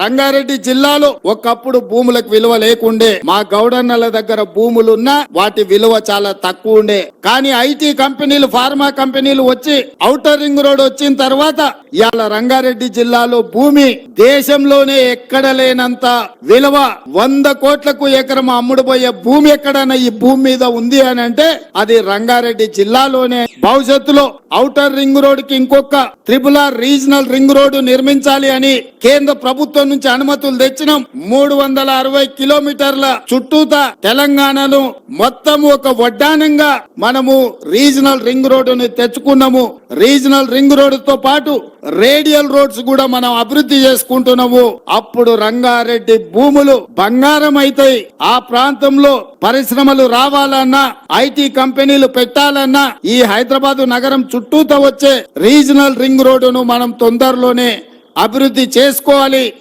రంగారెడ్డి జిల్లాలో ఒకప్పుడు భూములకు విలువ లేకుండే, మా గౌడన్నల దగ్గర భూములున్నా వాటి విలువ చాలా తక్కువ ఉండే. కానీ ఐటీ కంపెనీలు, ఫార్మా కంపెనీలు వచ్చి ఔటర్ రింగ్ రోడ్ వచ్చిన తర్వాత ఇవాళ రంగారెడ్డి జిల్లాలో భూమి దేశంలోనే ఎక్కడ లేనంత విలువ, 100 కోట్లకు ఎకరం అమ్ముడుపోయే భూమి ఎక్కడన్నా ఈ భూమి మీద ఉంది అని అంటే అది రంగారెడ్డి జిల్లాలోనే. భవిష్యత్తులో ఔటర్ రింగ్ రోడ్ కి ఇంకొక RRR రీజనల్ రింగ్ రోడ్డు నిర్మించాలి అని కేంద్ర ప్రభుత్వం నుంచి అనుమతులు తెచ్చినాం. 360 కిలోమీటర్ల చుట్టూతా తెలంగాణను మొత్తం ఒక వడ్డానంగా మనము రీజనల్ రింగ్ రోడ్డుని తెచ్చుకున్నాము. రీజనల్ రింగ్ రోడ్డుతో పాటు రేడియల్ రోడ్స్ కూడా మనం అభివృద్ధి చేసుకుంటున్నాము. అప్పుడు రంగారెడ్డి భూములు బంగారం అవుతాయి. ఆ ప్రాంతంలో పరిశ్రమలు రావాలన్నా, ఐటీ కంపెనీలు పెట్టాలన్నా ఈ హైదరాబాద్ నగరం చుట్టూతో వచ్చే రీజనల్ రింగ్ రోడ్డును మనం తొందరలోనే అభివృద్ధి చేసుకోవాలి.